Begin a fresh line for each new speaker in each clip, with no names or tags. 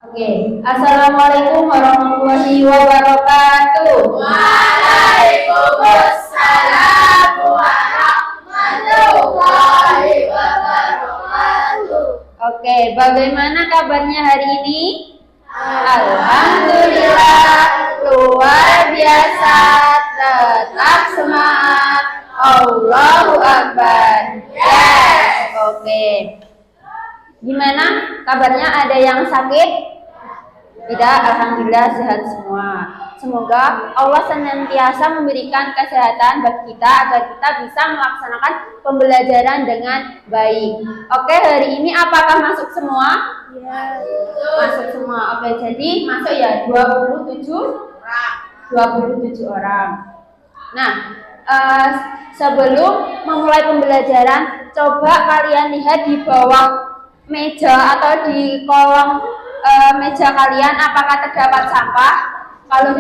Oke, Assalamualaikum warahmatullahi wabarakatuh.
Waalaikumsalam warahmatullahi wabarakatuh.
Oke, bagaimana kabarnya hari ini?
Alhamdulillah, luar biasa, tetap semangat. Allahu Akbar. Yes.
Oke. Gimana kabarnya? Ada yang sakit? Tidak, alhamdulillah sehat semua. Semoga Allah senantiasa memberikan kesehatan bagi kita agar kita bisa melaksanakan pembelajaran dengan baik. Oke, hari ini apakah masuk semua?
Ya.
Masuk semua. Oke, jadi masuk ya 27 orang. Nah, sebelum memulai pembelajaran, coba kalian lihat di bawah meja atau di kolom meja kalian apakah terdapat sampah. Kalau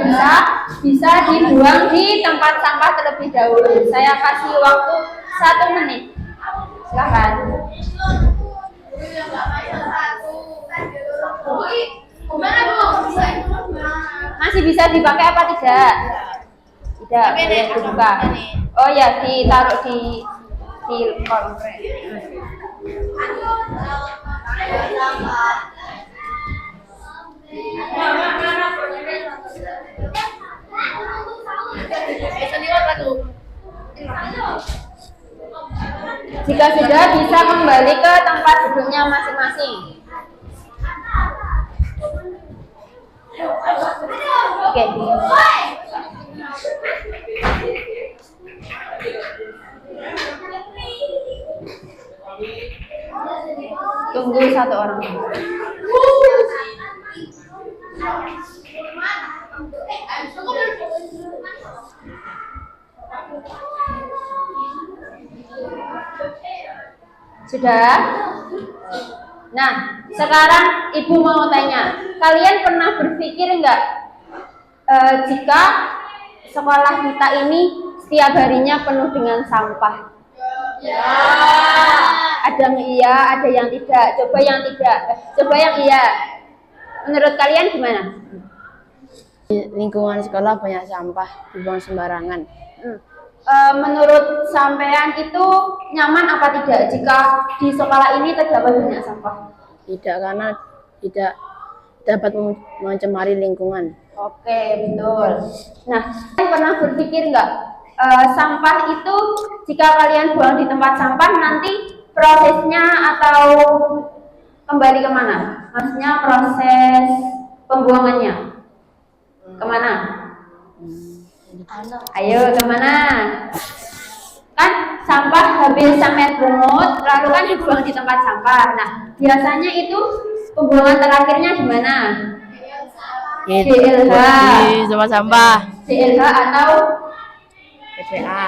bisa dibuang di tempat sampah terlebih dahulu. Saya kasih waktu 1 menit. Silakan. Masih bisa dipakai apa tidak? Tidak, boleh dibuka. Oh ya, ditaruh di kolom. Jika sudah, bisa kembali ke tempat duduknya masing-masing. Oke. Tunggu 1 orang. Sudah? Nah, sekarang Ibu mau tanya, kalian pernah berpikir enggak jika sekolah kita ini setiap harinya penuh dengan sampah?
Ya.
Ada yang iya, ada yang tidak. Coba yang tidak, coba yang iya. Menurut kalian gimana?
Di lingkungan sekolah banyak sampah dibuang sembarangan.
Menurut sampean itu nyaman apa tidak jika di sekolah ini terdapat banyak sampah?
Tidak, karena tidak dapat mencemari lingkungan.
Oke, betul. Nah, kalian pernah berpikir nggak sampah itu jika kalian buang di tempat sampah nanti prosesnya atau kembali kemana? Maksudnya proses pembuangannya kemana? Ayo kemana? Kan sampah habis sampai pungut lalu kan dibuang di tempat sampah. Nah, biasanya itu pembuangan terakhirnya di mana? DLH.
Di tempat sampah.
DLH atau
TPA.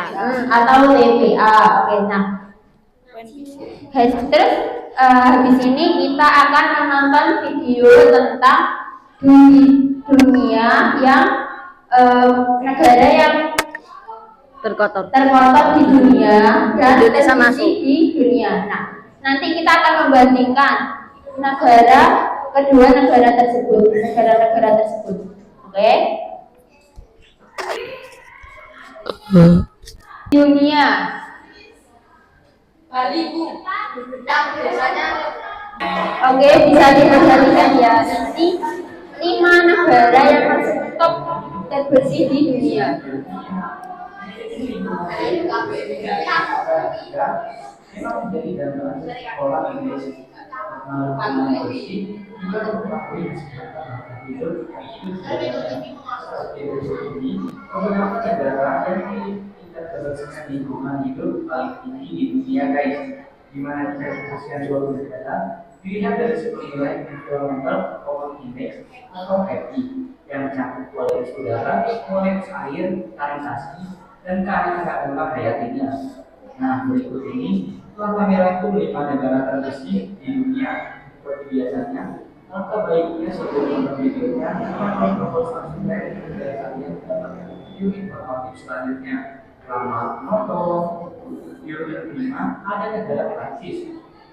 Atau TPA. Oke, nah. Terus habis ini kita akan menonton video tentang dunia yang negara yang
Terkotor.
di dunia dan
Indonesia masuk
di dunia. Nah, nanti kita akan membandingkan kedua negara tersebut. Oke? Dunia. Oke, bisa diperhatikan ya. Nanti 5 negara yang masuk top terbersih di dunia.
Memang menjadi gambaran sekolah Indonesia bersih juga mengetahui hidup ini beberapa negara yang tingkat kebersihan lingkungan hidup paling tinggi di dunia, guys. Di mana tingkat kebersihan suatu negara dilihat dari sebuah nilai Environmental Quality Index atau EPI yang mencakup kualitas udara, kualitas air, sanitasi, dan keanekaragaman hayatinya. Nah, berikut ini telah kami rangkum 5 negara terbersih di dunia. Seperti biasanya, maka baiknya sebelum menonton videonya, kami propose dari negara kalian mendapatkan video informatif selanjutnya. Selamat menonton. Video yang kelima, ada negara Prancis.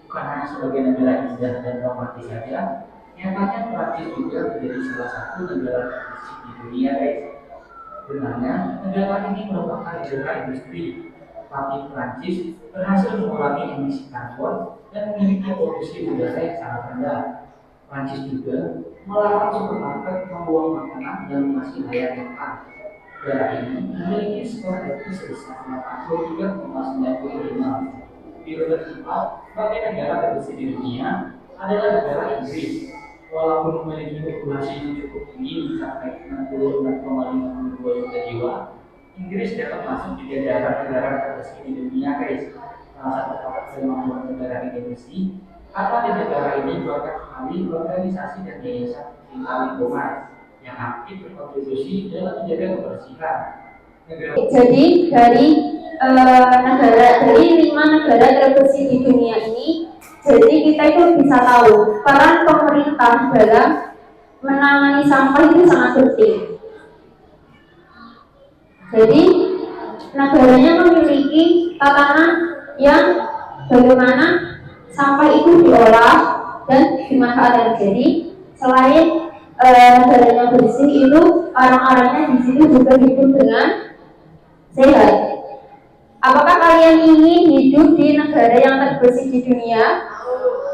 Bukan hanya sebagai negara indah dan romantis saja, Nyatanya Prancis juga menjadi salah satu negara terbesar di dunia, guys. Sebenarnya negara ini merupakan negara industri, tapi Prancis berhasil mengurangi emisi karbon dan memiliki polusi udara yang sangat rendah. Prancis juga melarang supermarket membuang makanan yang masih layak makan. Negara ini memiliki skor etis sebesar 83,95. Di urutan keempat, sebagai negara terbesar di dunia adalah negara Inggris. Walaupun memiliki populasi yang cukup tinggi mencapai 64,52 juta jiwa, Inggris dapat masuk di jajaran negara terbesar di dunia, guys. Salah satu faktor yang membuat negara ini bersih karena di negara ini banyak sekali organisasi dan yayasan cinta lingkungan yang aktif berkontribusi dalam menjaga kebersihan.
Jadi dari 5 negara terbersih di dunia ini, jadi kita itu bisa tahu peran pemerintah dalam menangani sampah itu sangat penting. Jadi negaranya memiliki tatanan yang bagaimana sampah itu diolah dan dimanfaatkan. Jadi selain negaranya bersih, itu orang-orangnya di situ juga hidup dengan sehat. Apakah kalian ingin hidup di negara yang terbersih di dunia?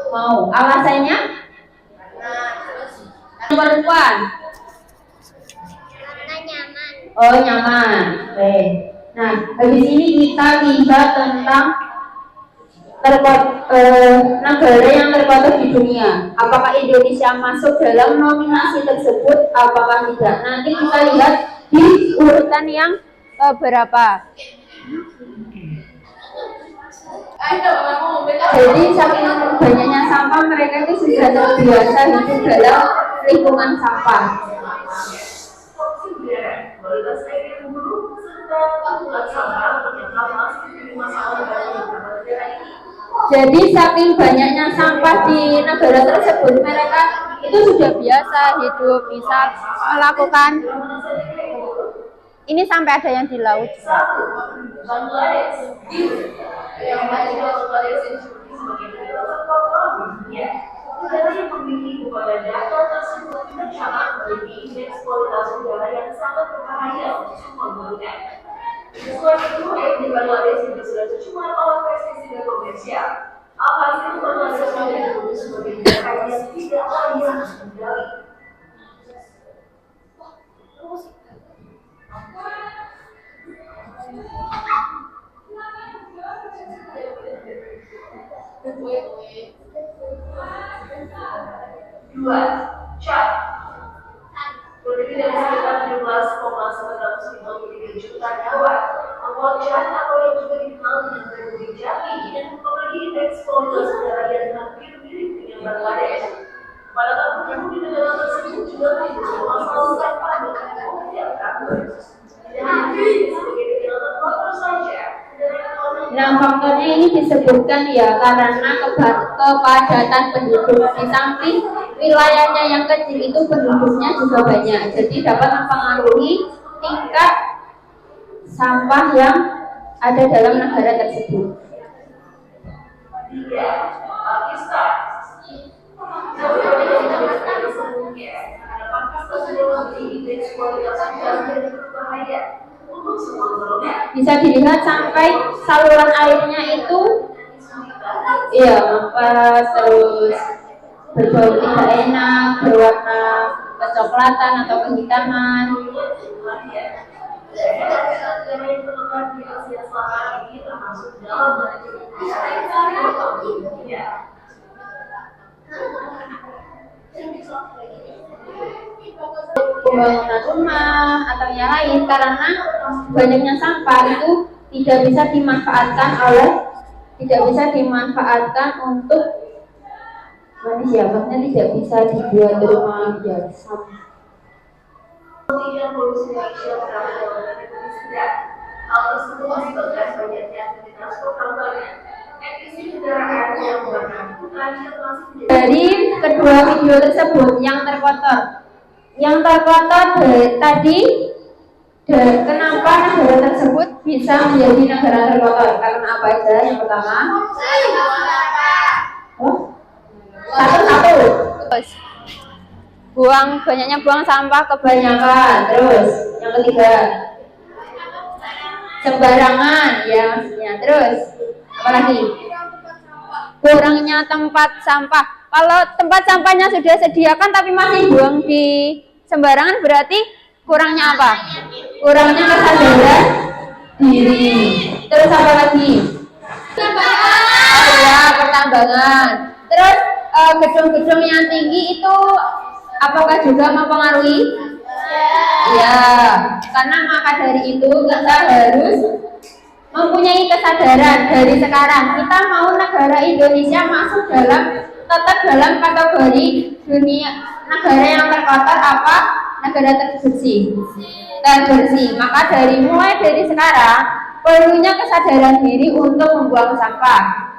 Mau. Alasannya? Perempuan.
Karena nyaman.
Oh, nyaman. Oke. Nah, habis ini kita lihat tentang negara yang terkotor di dunia. Apakah Indonesia masuk dalam nominasi tersebut? Apakah tidak? Nanti kita lihat di urutan yang berapa. Jadi saking banyaknya sampah, mereka itu sudah terbiasa hidup dalam lingkungan sampah. Jadi saking banyaknya sampah di negara tersebut, mereka itu sudah biasa hidup, bisa melakukan ini sampai ada yang di laut.
Negara yang memiliki beberapa data tersebut tercatat memiliki indeks kualitas udara yang sangat berbahaya untuk semua golongan. Selain itu, Bangladesh juga sudah tercemar oleh pestisida komersial. Alhasil, Bangladesh sudah disebut sebagai negara yang tidak layak dikendali. Dua, Chad terdiri dari sekitar 17,953 juta nyawa. Membuat Chad atau yang juga dikenal dengan Republik Jambi memiliki indeks kualitas udara yang hampir mirip dengan Bangladesh. Pada tahun di negara tersebut juga timbul masalah sampah dengan yang kabur. Dan ini sebagai negara terkotor saja.
Nah, faktornya ini disebutkan ya karena kepadatan penduduk. Di samping wilayahnya yang kecil itu penduduknya juga banyak, jadi dapat mempengaruhi tingkat sampah yang ada dalam negara tersebut.
Tiga, Pakistan. Pakistan sudah memiliki indeks kualitas udara yang berbahaya untuk semua golongan.
Bisa dilihat sampai saluran airnya itu iya mampet, terus berbau tidak enak, berwarna kecoklatan atau kehitaman.
Negara yang terletak di Asia Selatan ini termasuk dalam
Pembangunan rumah atau yang lain karena banyaknya sampah itu tidak bisa untuk manusia, maksudnya tidak bisa dibuat rumah biasa.
Kemudian polusi Indonesia berada dalam kategori sedang. Hal tersebut disebabkan banyaknya aktivitas pertambangan, emisi kendaraan yang berangkutan yang masih menjadi.
Dari kedua video tersebut yang terkotor tadi, kenapa negara tersebut bisa menjadi negara terkotor? Karena apa aja? Yang pertama, satu. banyaknya buang sampah kebanyakan. Terus yang ketiga, sembarangan ya maksudnya. Terus apa lagi? Kurangnya tempat sampah. Kalau tempat sampahnya sudah sediakan tapi masih buang di sembarangan berarti kurangnya apa? Kurangnya kesadaran diri. Terus apa lagi? Oh ya, pertambangan. Terus gedung-gedung yang tinggi itu apakah juga mempengaruhi? Ya, karena maka dari itu kita harus mempunyai kesadaran dari sekarang. Kita mau negara Indonesia masuk tetap dalam kategori dunia negara yang terkotor apa? Negara terbersih. Maka mulai dari sekarang perlunya kesadaran diri untuk membuang sampah.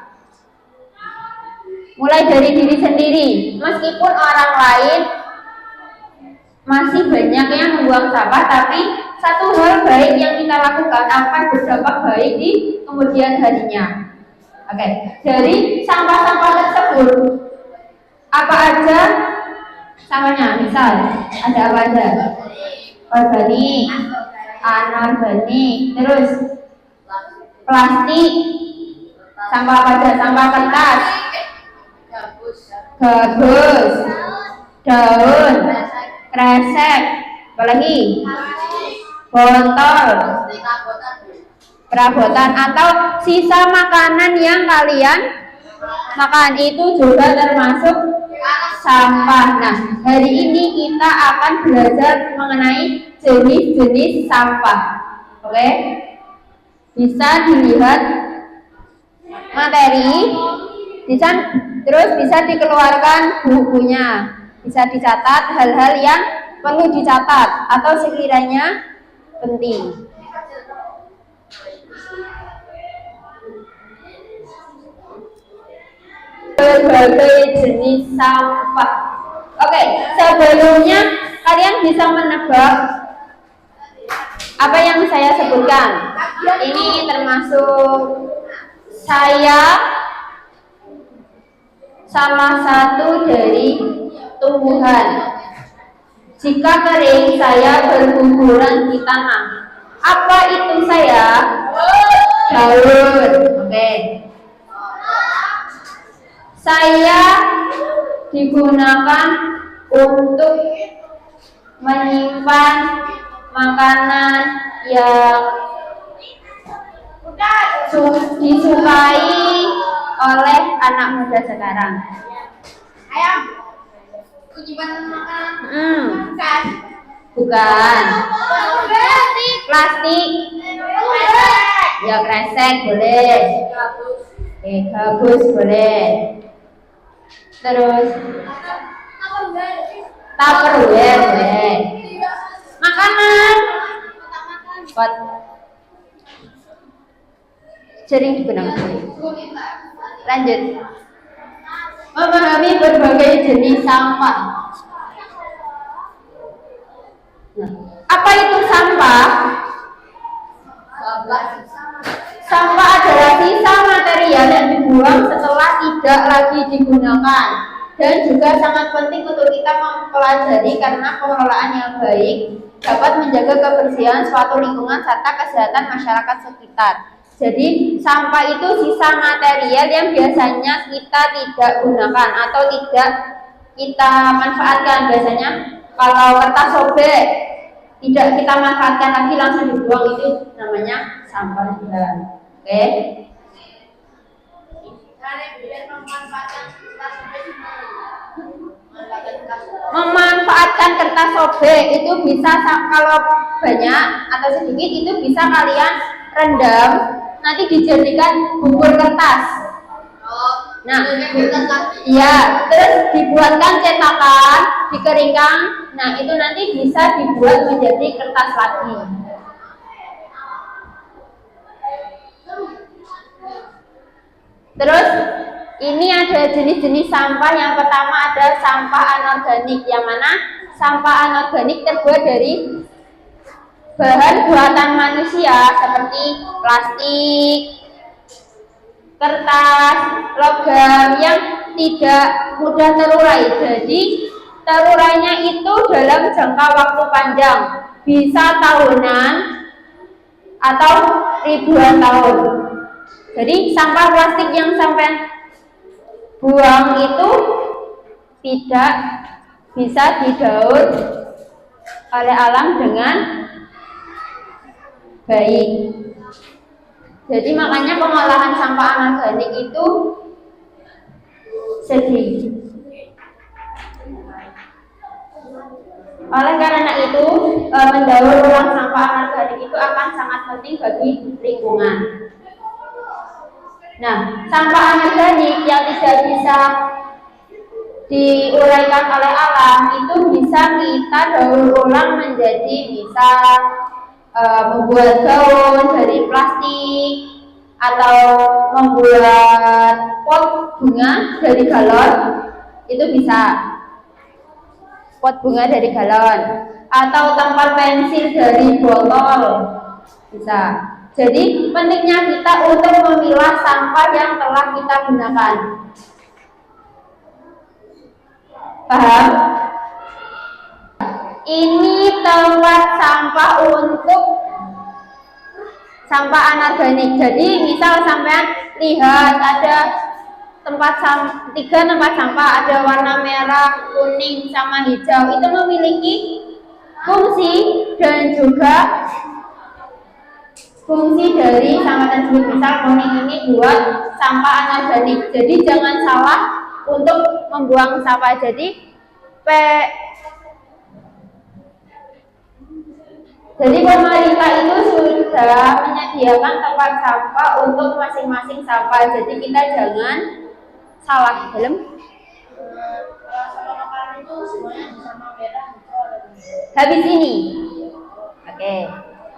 Mulai dari diri sendiri, meskipun orang lain masih banyak yang membuang sampah, tapi satu hal baik yang kita lakukan akan berdampak baik di kemudian harinya. Oke, dari sampah-sampah tersebut apa aja sampahnya? Misal ada apa aja? Organik, anorganik, terus plastik, sampah apa aja? Sampah kertas, gabus, daun, kresek, apalagi botol, perabotan atau sisa makanan yang kalian makan itu juga termasuk sampah. Nah, hari ini kita akan belajar mengenai jenis-jenis sampah. Oke? Bisa dilihat materi, terus bisa dikeluarkan bukunya. Bisa dicatat hal-hal yang perlu dicatat atau sekiranya penting. Berbagai jenis sampah. Oke, sebelumnya kalian bisa menebak apa yang saya sebutkan. Ini termasuk saya salah satu dari tumbuhan. Jika kering, saya berguguran di tanah. Apa itu saya? Daun. Oke. Saya digunakan untuk menyimpan makanan yang disukai oleh anak muda sekarang.
Ayam. Ujian makanan.
Bukan. Plastik. Ya kresek boleh. Gabus boleh. Terus Tupperware boleh. Makanan. Pot. Sering digunakan. Lanjut. Memahami berbagai jenis sampah. Nah, apa itu sampah? Sampah adalah sisa material yang dibuang setelah tidak lagi digunakan dan juga sangat penting untuk kita mempelajari karena pengelolaan yang baik dapat menjaga kebersihan suatu lingkungan serta kesehatan masyarakat sekitar. Jadi sampah itu sisa material yang biasanya kita tidak gunakan atau tidak kita manfaatkan. Biasanya kalau kertas sobek tidak kita manfaatkan lagi langsung dibuang, itu namanya sampah juga. Oke. Memanfaatkan kertas sobek itu bisa kalau banyak atau sedikit itu bisa kalian rendam, nanti dijadikan bubur kertas. Nah, ya, terus dibuatkan cetakan, dikeringkan. Nah, itu nanti bisa dibuat menjadi kertas lagi. Terus ini ada jenis-jenis sampah. Yang pertama ada sampah anorganik, yang mana sampah anorganik terbuat dari bahan buatan manusia seperti plastik, kertas, logam yang tidak mudah terurai. Jadi terurainya itu dalam jangka waktu panjang, bisa tahunan atau ribuan tahun. Jadi sampah plastik yang sampai buang itu tidak bisa didaur oleh alam dengan baik. Jadi makanya pengolahan sampah anorganik itu sedih. Oleh karena itu, mendaur ulang sampah anorganik itu akan sangat penting bagi lingkungan. Nah, sampah anorganik yang tidak bisa diuraikan oleh alam itu bisa kita daur ulang menjadi bisa membuat gaun dari plastik atau membuat pot bunga dari galon, itu bisa pot bunga dari galon, atau tampal pensil dari botol, bisa. Jadi pentingnya kita untuk memilah sampah yang telah kita gunakan. Paham? Ini tempat sampah untuk sampah anorganik. Jadi misal sampean lihat ada tiga tempat sampah, ada warna merah, kuning, sama hijau. Itu memiliki fungsi dan juga fungsi dari sampah tersebut. Misal kuning ini buat sampah anorganik. Jadi jangan salah untuk membuang sampah. Jadi pemerintah itu sudah menyediakan tempat sampah untuk masing-masing sampah. Jadi kita jangan salah dalam.
Sampah makanan itu semuanya di sampah merah.
Habis ini, oke,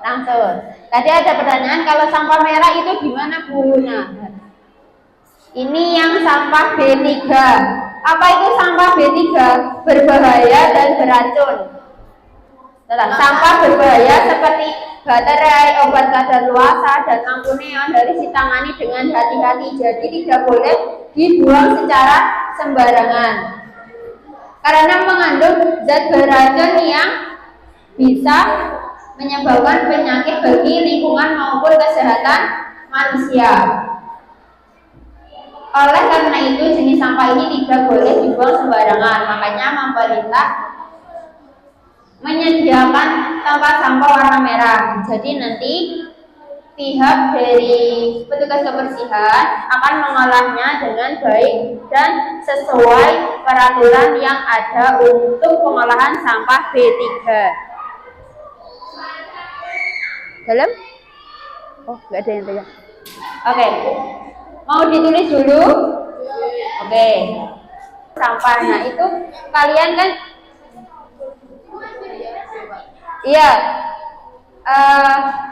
langsung. Tadi ada pertanyaan kalau sampah merah itu gimana Bu? Nah, ini yang sampah B3. Apa itu sampah B3? Berbahaya dan beracun. Sampah berbahaya seperti baterai, obat kadaluarsa, dan lampu neon harus ditangani dengan hati-hati. Jadi tidak boleh dibuang secara sembarangan karena mengandung zat beracun yang bisa menyebabkan penyakit bagi lingkungan maupun kesehatan manusia. Oleh karena itu jenis sampah ini tidak boleh dibuang sembarangan. Makanya pemerintah menyediakan tempat sampah warna merah. Jadi nanti pihak dari petugas kebersihan akan mengolahnya dengan baik dan sesuai peraturan yang ada untuk pengolahan sampah B3. Dalam? Oh, nggak ada yang pegang. Oke. Mau ditulis dulu? Oke. Sampah. Nah, itu kalian kan iya.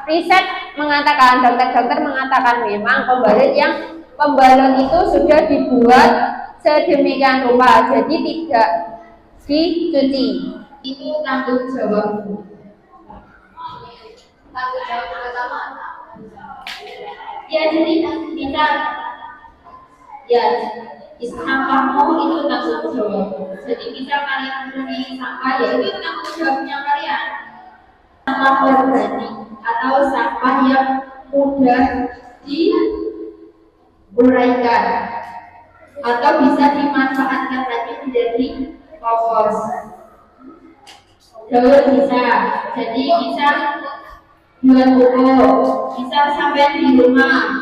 Riset mengatakan, dokter-dokter mengatakan memang pembalut itu sudah dibuat sedemikian rupa, jadi tidak dicuci. Itu tanggung jawabmu.
Tanggung jawab pertama.
Ya, jadi kita sampahmu itu tanggung jawabmu. Jadi bisa kalian mempunyai sampah, ya itu tanggung jawabnya kalian. Sampah organik atau sampah yang mudah diuraikan atau bisa dimanfaatkan lagi menjadi kompos. Daur bisa, jadi bisa buat pupuk, bisa sampai di rumah.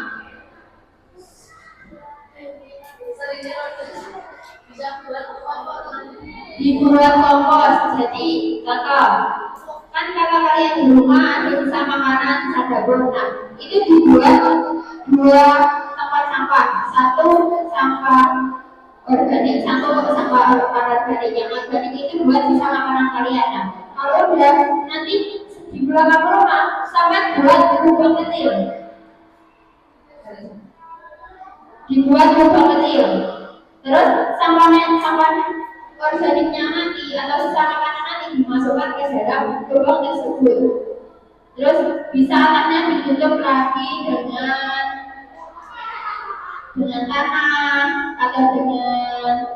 Dibuat kompos, jadi contoh. Kan kalau kalian di rumah ada sisa makanan, sisa dapur, nah itu dibuat dua tempat sampah, satu sampah organik, satu sampah anorganik. Yang organik itu buat sisa makanan kalian. Nah, kalau udah nanti di belakang rumah sampai buat lubang kecil, dibuat lubang kecil. Terus sampah organiknya nanti atau sisa makanan nanti dimasukkan ke dalam lubang tersebut. Terus bisa alatnya ditutup lagi dengan tanah atau dengan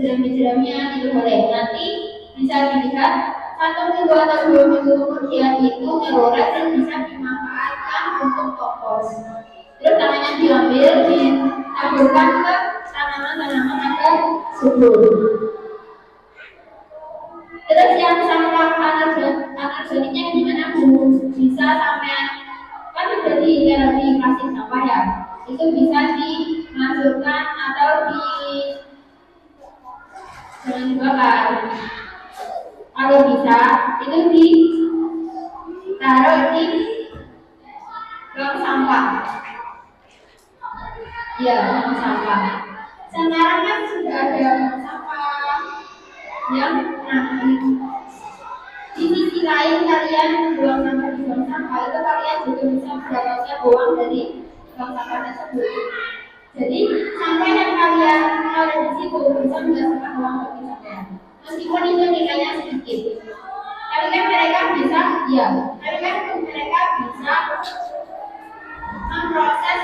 jerami-jeraminya itu boleh. Nanti bisa dilihat 1 minggu atau 2 minggu kemudian itu teloret dan bisa dimanfaatkan untuk kompos. Terus tanahnya diambil, ditaburkan ke tanaman-tanaman agar subur. Terus yang sampah anorganiknya gimana Bu? Bisa sampai kan udah di plastik sampah ya, itu bisa dimasukkan atau jangan dibakar. Kalau bisa itu ditaruh di tong sampah. Ya, tong sampah. Sekarang kan sudah ada tong sampah yang di sisi lain kalian buang sampah di tong sampah itu kalian juga bisa mendapatkan uang dari tong sampah tersebut. Jadi sampah yang kalian taruh di situ bisa menghasilkan uang bagi kalian. Meskipun itu nilainya sedikit, tapi kan mereka bisa memproses